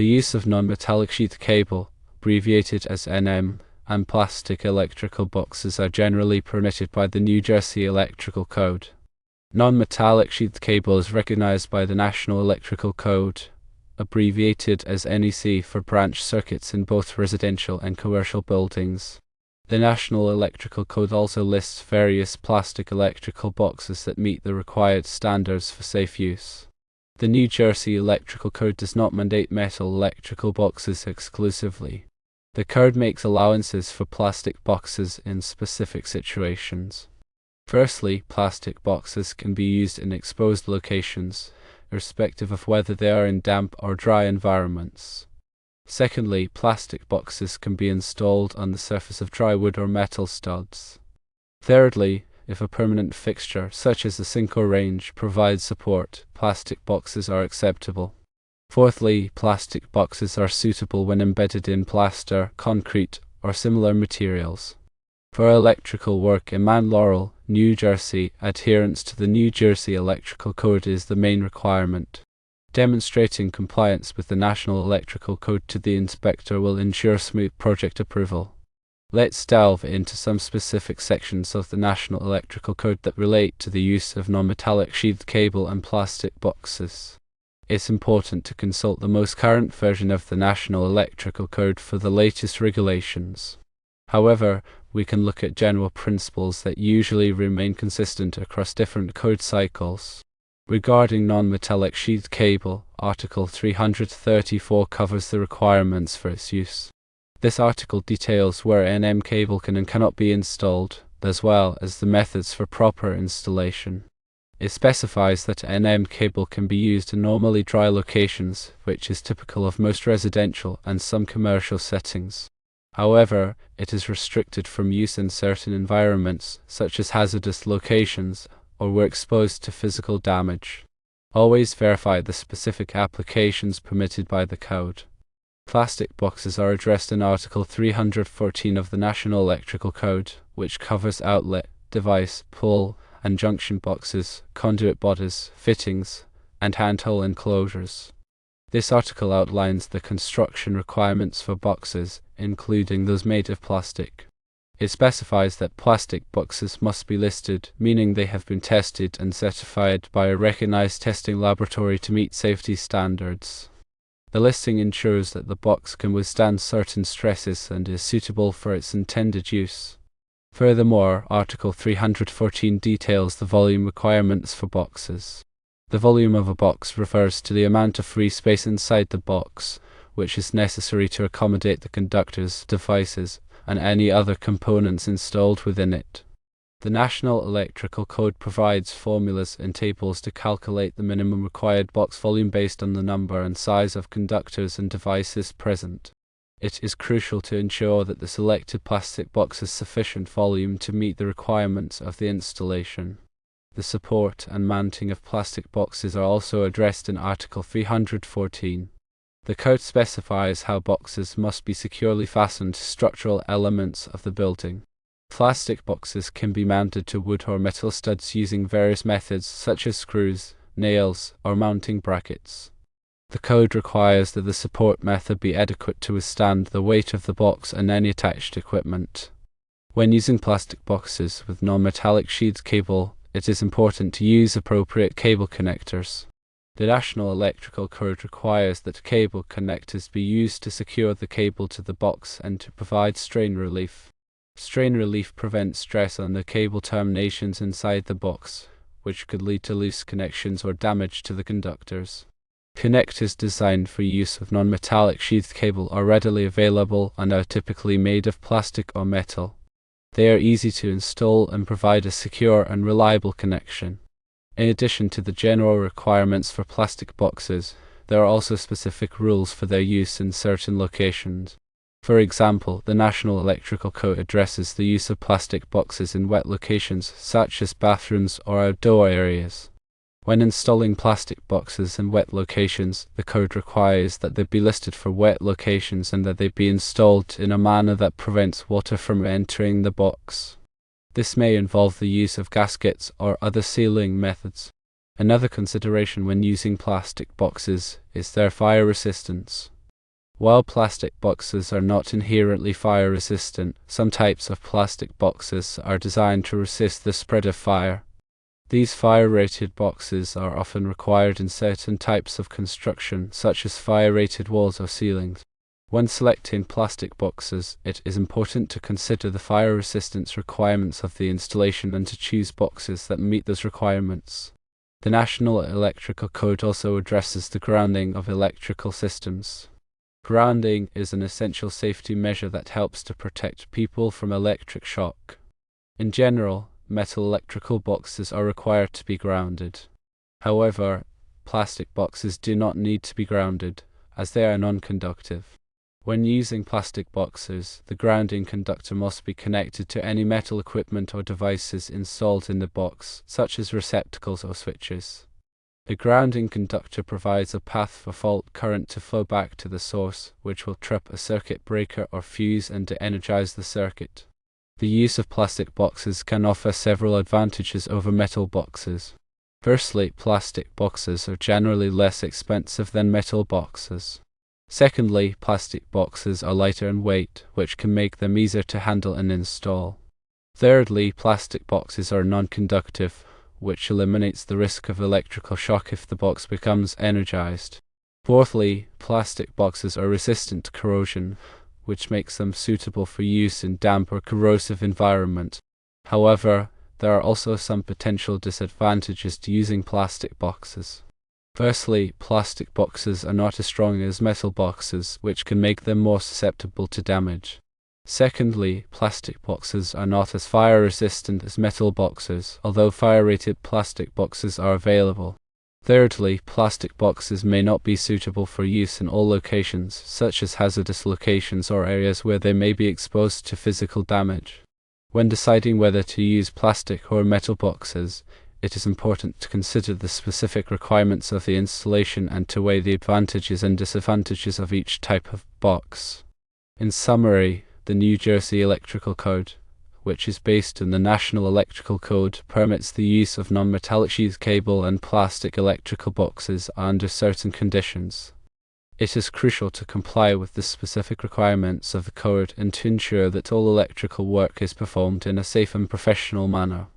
The use of non-metallic sheath cable, abbreviated as NM, and plastic electrical boxes are generally permitted by the New Jersey Electrical Code. Non-metallic sheath cable is recognized by the National Electrical Code, abbreviated as NEC, for branch circuits in both residential and commercial buildings. The National Electrical Code also lists various plastic electrical boxes that meet the required standards for safe use. The New Jersey Electrical Code does not mandate metal electrical boxes exclusively. The code makes allowances for plastic boxes in specific situations. Firstly, plastic boxes can be used in exposed locations, irrespective of whether they are in damp or dry environments. Secondly, plastic boxes can be installed on the surface of dry wood or metal studs. Thirdly, if a permanent fixture, such as a sink or range, provides support, plastic boxes are acceptable. Fourthly, plastic boxes are suitable when embedded in plaster, concrete, or similar materials. For electrical work in Mount Laurel, New Jersey, adherence to the New Jersey Electrical Code is the main requirement. Demonstrating compliance with the National Electrical Code to the inspector will ensure smooth project approval. Let's delve into some specific sections of the National Electrical Code that relate to the use of non-metallic sheathed cable and plastic boxes. It's important to consult the most current version of the National Electrical Code for the latest regulations. However, we can look at general principles that usually remain consistent across different code cycles. Regarding non-metallic sheathed cable, Article 334 covers the requirements for its use. This article details where NM cable can and cannot be installed, as well as the methods for proper installation. It specifies that NM cable can be used in normally dry locations, which is typical of most residential and some commercial settings. However, it is restricted from use in certain environments, such as hazardous locations, or where exposed to physical damage. Always verify the specific applications permitted by the code. Plastic boxes are addressed in Article 314 of the National Electrical Code, which covers outlet, device, pull, and junction boxes, conduit bodies, fittings, and handhole enclosures. This article outlines the construction requirements for boxes, including those made of plastic. It specifies that plastic boxes must be listed, meaning they have been tested and certified by a recognized testing laboratory to meet safety standards. The listing ensures that the box can withstand certain stresses and is suitable for its intended use. Furthermore, Article 314 details the volume requirements for boxes. The volume of a box refers to the amount of free space inside the box, which is necessary to accommodate the conductors, devices, and any other components installed within it. The National Electrical Code provides formulas and tables to calculate the minimum required box volume based on the number and size of conductors and devices present. It is crucial to ensure that the selected plastic box has sufficient volume to meet the requirements of the installation. The support and mounting of plastic boxes are also addressed in Article 314. The code specifies how boxes must be securely fastened to structural elements of the building. Plastic boxes can be mounted to wood or metal studs using various methods such as screws, nails, or mounting brackets. The code requires that the support method be adequate to withstand the weight of the box and any attached equipment. When using plastic boxes with non-metallic sheathed cable, it is important to use appropriate cable connectors. The National Electrical Code requires that cable connectors be used to secure the cable to the box and to provide strain relief. Strain relief prevents stress on the cable terminations inside the box, which could lead to loose connections or damage to the conductors. Connectors designed for use with non-metallic sheathed cable are readily available and are typically made of plastic or metal. They are easy to install and provide a secure and reliable connection. In addition to the general requirements for plastic boxes, there are also specific rules for their use in certain locations. For example, the National Electrical Code addresses the use of plastic boxes in wet locations such as bathrooms or outdoor areas. When installing plastic boxes in wet locations, the code requires that they be listed for wet locations and that they be installed in a manner that prevents water from entering the box. This may involve the use of gaskets or other sealing methods. Another consideration when using plastic boxes is their fire resistance. While plastic boxes are not inherently fire resistant, some types of plastic boxes are designed to resist the spread of fire. These fire-rated boxes are often required in certain types of construction, such as fire-rated walls or ceilings. When selecting plastic boxes, it is important to consider the fire resistance requirements of the installation and to choose boxes that meet those requirements. The National Electrical Code also addresses the grounding of electrical systems. Grounding is an essential safety measure that helps to protect people from electric shock. In general, metal electrical boxes are required to be grounded. However, plastic boxes do not need to be grounded, as they are non-conductive. When using plastic boxes, the grounding conductor must be connected to any metal equipment or devices installed in the box, such as receptacles or switches. The grounding conductor provides a path for fault current to flow back to the source, which will trip a circuit breaker or fuse and de-energize the circuit. The use of plastic boxes can offer several advantages over metal boxes. Firstly, plastic boxes are generally less expensive than metal boxes. Secondly, plastic boxes are lighter in weight, which can make them easier to handle and install. Thirdly, plastic boxes are non-conductive, which eliminates the risk of electrical shock if the box becomes energized. Fourthly, plastic boxes are resistant to corrosion, which makes them suitable for use in damp or corrosive environment. However, there are also some potential disadvantages to using plastic boxes. Firstly, plastic boxes are not as strong as metal boxes, which can make them more susceptible to damage. Secondly, plastic boxes are not as fire resistant as metal boxes, although fire-rated plastic boxes are available. Thirdly, plastic boxes may not be suitable for use in all locations, such as hazardous locations or areas where they may be exposed to physical damage. When deciding whether to use plastic or metal boxes, it is important to consider the specific requirements of the installation and to weigh the advantages and disadvantages of each type of box. In summary, the New Jersey Electrical Code, which is based on the National Electrical Code, permits the use of non-metallic sheathed cable and plastic electrical boxes under certain conditions. It is crucial to comply with the specific requirements of the code and to ensure that all electrical work is performed in a safe and professional manner.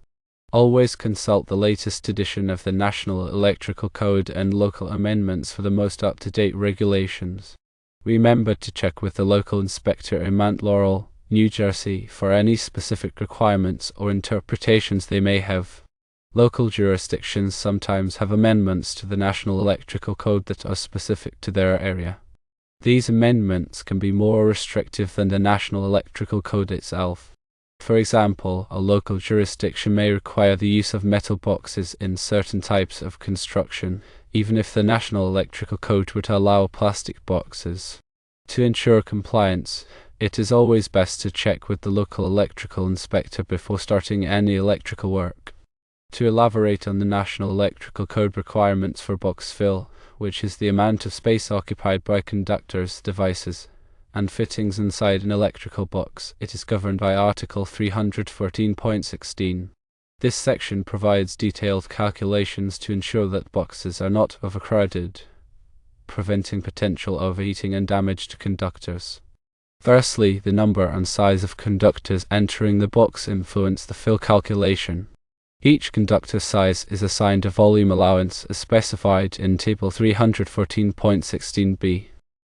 Always consult the latest edition of the National Electrical Code and local amendments for the most up-to-date regulations. Remember to check with the local inspector in Mount Laurel, New Jersey, for any specific requirements or interpretations they may have. Local jurisdictions sometimes have amendments to the National Electrical Code that are specific to their area. These amendments can be more restrictive than the National Electrical Code itself. For example, a local jurisdiction may require the use of metal boxes in certain types of construction, even if the National Electrical Code would allow plastic boxes. To ensure compliance, it is always best to check with the local electrical inspector before starting any electrical work. To elaborate on the National Electrical Code requirements for box fill, which is the amount of space occupied by conductors, devices, and fittings inside an electrical box, it is governed by Article 314.16. This section provides detailed calculations to ensure that boxes are not overcrowded, preventing potential overheating and damage to conductors. Firstly, the number and size of conductors entering the box influence the fill calculation. Each conductor size is assigned a volume allowance as specified in Table 314.16b.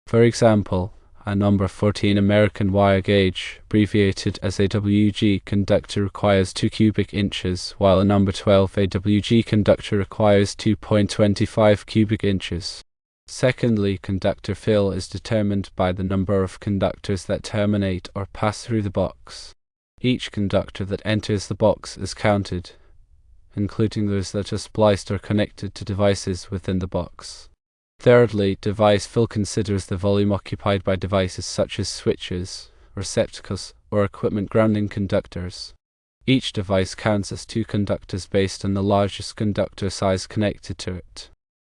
For example, a number 14 American wire gauge, abbreviated as AWG conductor, requires 2 cubic inches, while a number 12 AWG conductor requires 2.25 cubic inches. Secondly, conductor fill is determined by the number of conductors that terminate or pass through the box. Each conductor that enters the box is counted, including those that are spliced or connected to devices within the box. Thirdly, device fill considers the volume occupied by devices such as switches, receptacles, or equipment grounding conductors. Each device counts as 2 conductors based on the largest conductor size connected to it.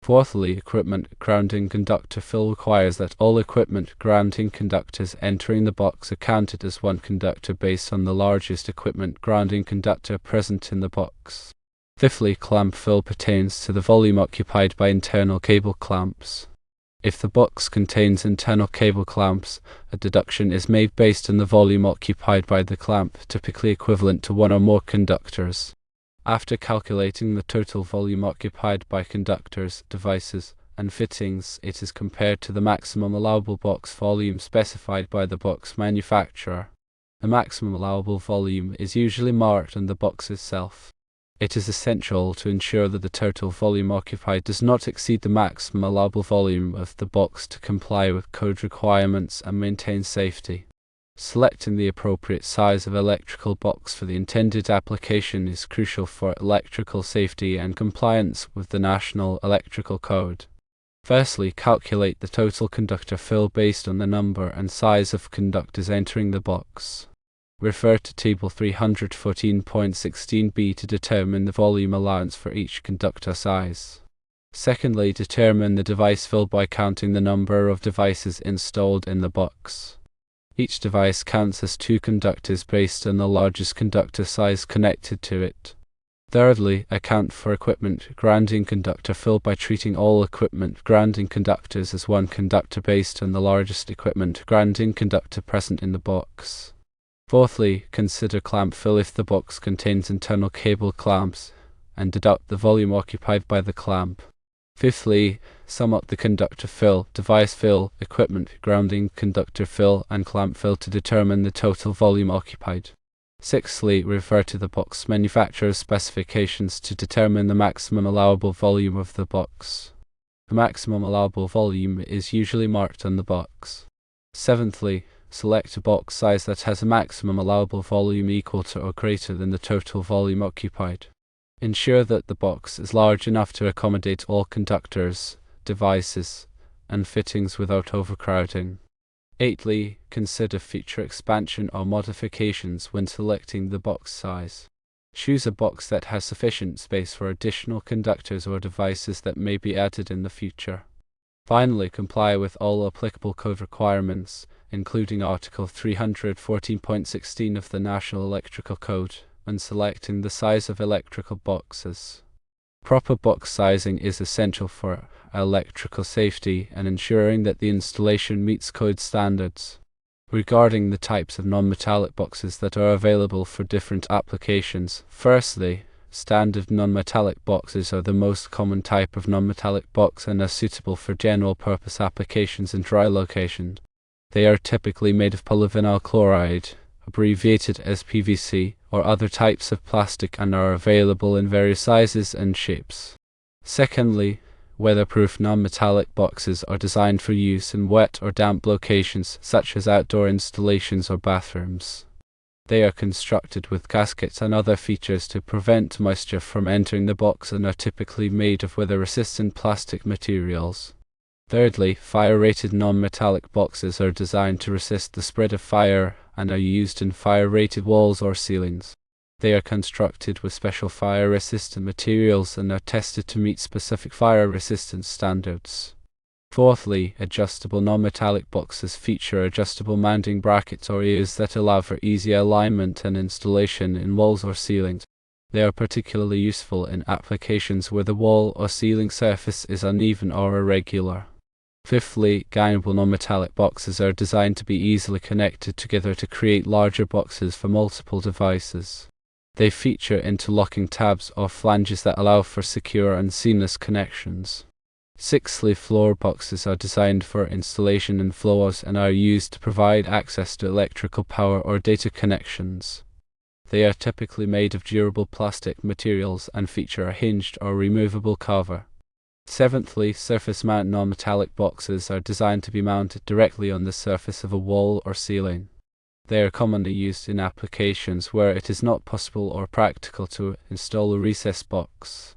Fourthly, equipment grounding conductor fill requires that all equipment grounding conductors entering the box are counted as 1 conductor based on the largest equipment grounding conductor present in the box. Fifthly, clamp fill pertains to the volume occupied by internal cable clamps. If the box contains internal cable clamps, a deduction is made based on the volume occupied by the clamp, typically equivalent to one or more conductors. After calculating the total volume occupied by conductors, devices, and fittings, it is compared to the maximum allowable box volume specified by the box manufacturer. The maximum allowable volume is usually marked on the box itself. It is essential to ensure that the total volume occupied does not exceed the maximum allowable volume of the box to comply with code requirements and maintain safety. Selecting the appropriate size of electrical box for the intended application is crucial for electrical safety and compliance with the National Electrical Code. Firstly, calculate the total conductor fill based on the number and size of conductors entering the box. Refer to Table 314.16b to determine the volume allowance for each conductor size. Secondly, determine the device fill by counting the number of devices installed in the box. Each device counts as 2 conductors based on the largest conductor size connected to it. Thirdly, account for equipment grounding conductor fill by treating all equipment grounding conductors as 1 conductor based on the largest equipment grounding conductor present in the box. Fourthly, consider clamp fill if the box contains internal cable clamps, and deduct the volume occupied by the clamp. Fifthly, sum up the conductor fill, device fill, equipment grounding conductor fill, and clamp fill to determine the total volume occupied. Sixthly, refer to the box manufacturer's specifications to determine the maximum allowable volume of the box. The maximum allowable volume is usually marked on the box. Seventhly, select a box size that has a maximum allowable volume equal to or greater than the total volume occupied. Ensure that the box is large enough to accommodate all conductors, devices, and fittings without overcrowding. Eighthly, consider feature expansion or modifications when selecting the box size. Choose a box that has sufficient space for additional conductors or devices that may be added in the future. Finally, comply with all applicable code requirements, including Article 314.16 of the National Electrical Code, when selecting the size of electrical boxes. Proper box sizing is essential for electrical safety and ensuring that the installation meets code standards. Regarding the types of non-metallic boxes that are available for different applications, firstly, standard non-metallic boxes are the most common type of non-metallic box and are suitable for general-purpose applications in dry locations. They are typically made of polyvinyl chloride, abbreviated as PVC, or other types of plastic and are available in various sizes and shapes. Secondly, weatherproof non-metallic boxes are designed for use in wet or damp locations such as outdoor installations or bathrooms. They are constructed with gaskets and other features to prevent moisture from entering the box and are typically made of weather-resistant plastic materials. Thirdly, fire-rated non-metallic boxes are designed to resist the spread of fire and are used in fire-rated walls or ceilings. They are constructed with special fire-resistant materials and are tested to meet specific fire resistance standards. Fourthly, adjustable non-metallic boxes feature adjustable mounting brackets or ears that allow for easy alignment and installation in walls or ceilings. They are particularly useful in applications where the wall or ceiling surface is uneven or irregular. Fifthly, gainable non-metallic boxes are designed to be easily connected together to create larger boxes for multiple devices. They feature interlocking tabs or flanges that allow for secure and seamless connections. Sixthly, floor boxes are designed for installation in floors and are used to provide access to electrical power or data connections. They are typically made of durable plastic materials and feature a hinged or removable cover. Seventhly, surface mount non-metallic boxes are designed to be mounted directly on the surface of a wall or ceiling. They are commonly used in applications where it is not possible or practical to install a recessed box.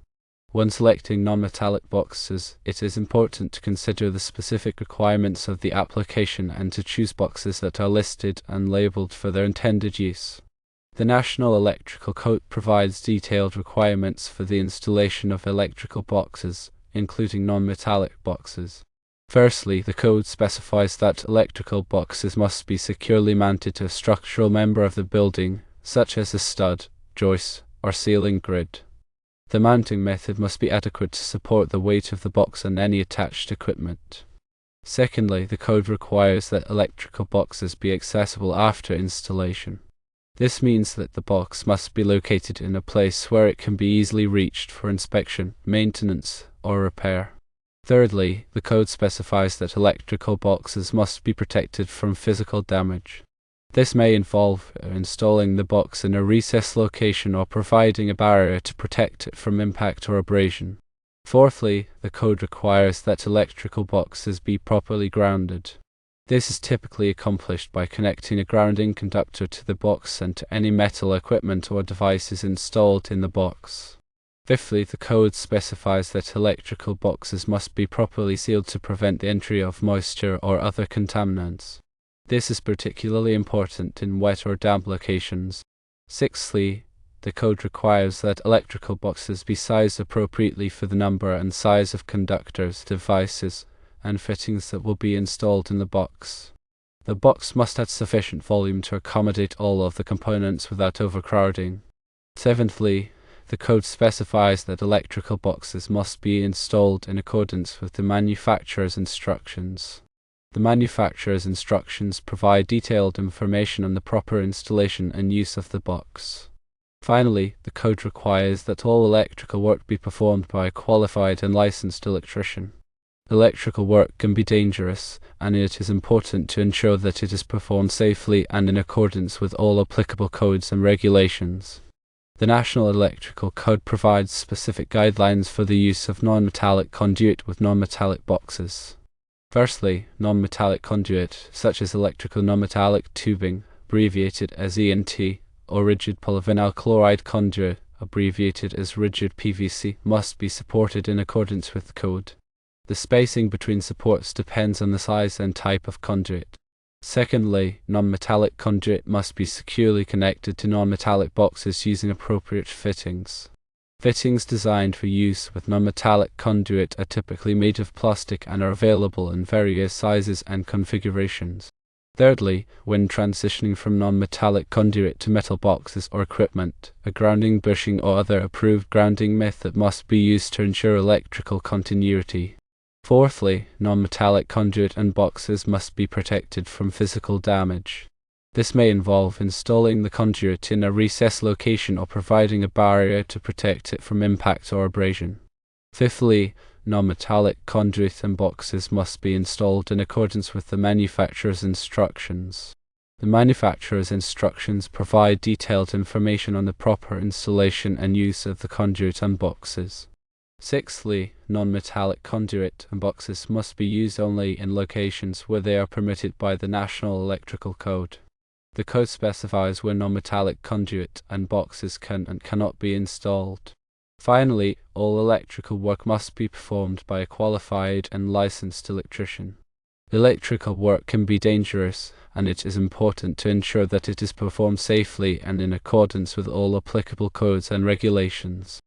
When selecting non-metallic boxes, it is important to consider the specific requirements of the application and to choose boxes that are listed and labeled for their intended use. The National Electrical Code provides detailed requirements for the installation of electrical boxes, including non-metallic boxes. Firstly, the code specifies that electrical boxes must be securely mounted to a structural member of the building, such as a stud, joist, or ceiling grid. The mounting method must be adequate to support the weight of the box and any attached equipment. Secondly, the code requires that electrical boxes be accessible after installation. This means that the box must be located in a place where it can be easily reached for inspection, maintenance, or repair. Thirdly, the code specifies that electrical boxes must be protected from physical damage. This may involve installing the box in a recessed location or providing a barrier to protect it from impact or abrasion. Fourthly, the code requires that electrical boxes be properly grounded. This is typically accomplished by connecting a grounding conductor to the box and to any metal equipment or devices installed in the box. Fifthly, the code specifies that electrical boxes must be properly sealed to prevent the entry of moisture or other contaminants. This is particularly important in wet or damp locations. Sixthly, the code requires that electrical boxes be sized appropriately for the number and size of conductors, devices, and fittings that will be installed in the box. The box must have sufficient volume to accommodate all of the components without overcrowding. Seventhly, the code specifies that electrical boxes must be installed in accordance with the manufacturer's instructions. The manufacturer's instructions provide detailed information on the proper installation and use of the box. Finally, the code requires that all electrical work be performed by a qualified and licensed electrician. Electrical work can be dangerous, and it is important to ensure that it is performed safely and in accordance with all applicable codes and regulations. The National Electrical Code provides specific guidelines for the use of non-metallic conduit with non-metallic boxes. Firstly, non-metallic conduit, such as electrical non-metallic tubing, abbreviated as ENT, or rigid polyvinyl chloride conduit, abbreviated as rigid PVC, must be supported in accordance with the code. The spacing between supports depends on the size and type of conduit. Secondly, non-metallic conduit must be securely connected to non-metallic boxes using appropriate fittings. Fittings designed for use with non-metallic conduit are typically made of plastic and are available in various sizes and configurations. Thirdly, when transitioning from non-metallic conduit to metal boxes or equipment, a grounding bushing or other approved grounding method must be used to ensure electrical continuity. Fourthly, non-metallic conduit and boxes must be protected from physical damage. This may involve installing the conduit in a recessed location or providing a barrier to protect it from impact or abrasion. Fifthly, non-metallic conduit and boxes must be installed in accordance with the manufacturer's instructions. The manufacturer's instructions provide detailed information on the proper installation and use of the conduit and boxes. Sixthly, non-metallic conduit and boxes must be used only in locations where they are permitted by the National Electrical Code. The code specifies where non-metallic conduit and boxes can and cannot be installed. Finally, all electrical work must be performed by a qualified and licensed electrician. Electrical work can be dangerous, and it is important to ensure that it is performed safely and in accordance with all applicable codes and regulations.